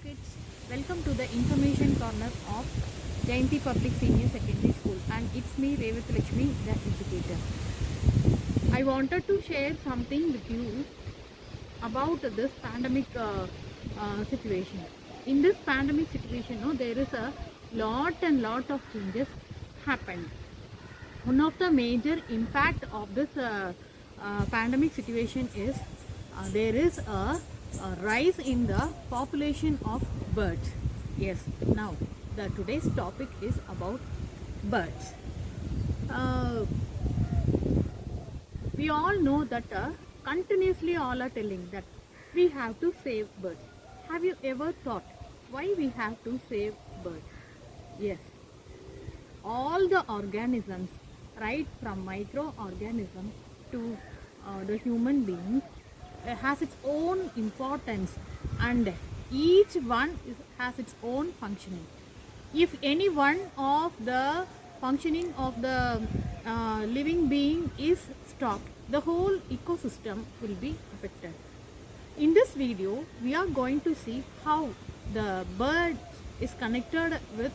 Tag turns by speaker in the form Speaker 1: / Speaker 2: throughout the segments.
Speaker 1: kids, welcome to the information corner of Jayanti Public Senior Secondary School, and it's me Revath Lakshmi, the educator. I wanted to share something with you about this pandemic situation. In this pandemic situation, there is a lot of changes happened. One of the major impact of this pandemic situation is there is a rise in the population of birds. Yes, now the today's topic is about birds. Uh, we all know that continuously all are telling that we have to save birds. Have you ever thought why we have to save birds? Yes, all the organisms, right from microorganism to the human beings, has its own importance, and each one has its own functioning. If any one of the functioning of the living being is stopped, the whole ecosystem will be affected. In this video, we are going to see how the bird is connected with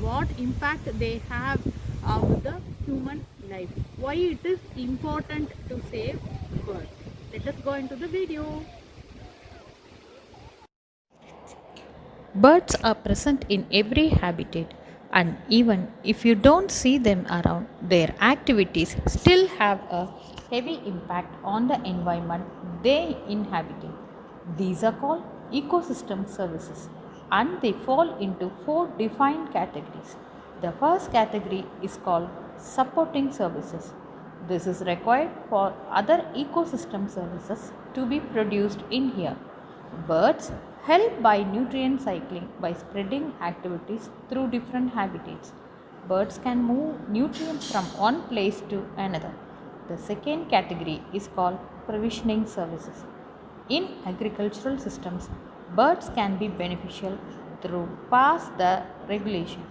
Speaker 1: what impact they have with the human life. Why it is important to save birds. Let us go into the video.
Speaker 2: Birds are present in every habitat, and even if you don't see them around, their activities still have a heavy impact on the environment they inhabit. These are called ecosystem services, and they fall into four defined categories. The first category is called supporting services. This is required for other ecosystem services to be produced in here. Birds help by nutrient cycling by spreading activities through different habitats. Birds can move nutrients from one place to another. The second category is called provisioning services. In agricultural systems, birds can be beneficial through pass the regulation.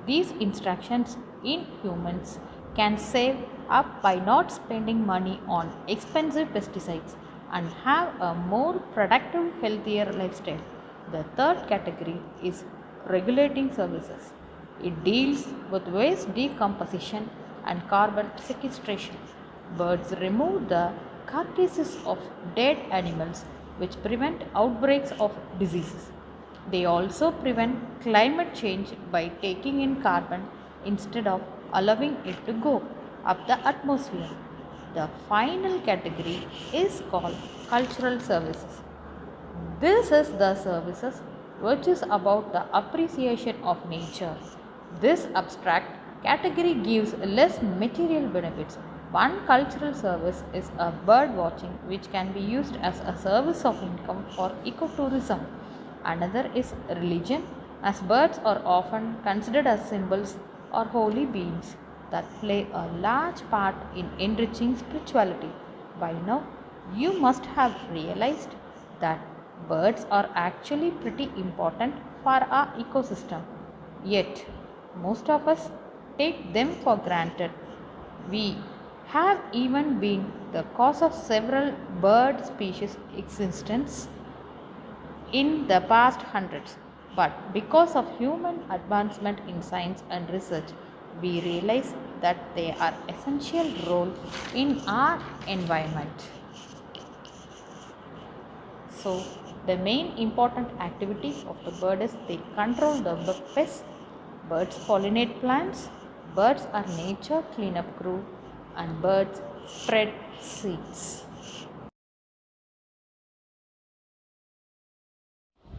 Speaker 2: These instructions in humans can save up by not spending money on expensive pesticides and have a more productive, healthier lifestyle. The third category is regulating services. It deals with waste decomposition and carbon sequestration. Birds remove the carcasses of dead animals, which prevent outbreaks of diseases. They also prevent climate change by taking in carbon instead of allowing it to go up the atmosphere. The final category is called cultural services. This is the services which is about the appreciation of nature. This abstract category gives less material benefits. One cultural service is a bird watching, which can be used as a service of income for ecotourism. Another is religion, as birds are often considered as symbols or holy beings that play a large part in enriching spirituality. By now, you must have realized that birds are actually pretty important for our ecosystem. Yet, most of us take them for granted. We have even been the cause of several bird species existence in the past hundreds. But because of human advancement in science and research, we realize that they are essential role in our environment. So, the main important activity of the bird is they control the pests. Birds pollinate plants. Birds are nature cleanup crew, and birds spread seeds.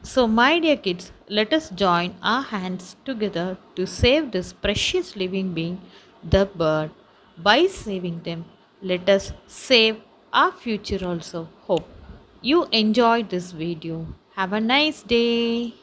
Speaker 2: So, my dear kids, let us join our hands together to save this precious living being, the bird. By saving them, let us save our future also. Hope you enjoyed this video. Have a nice day.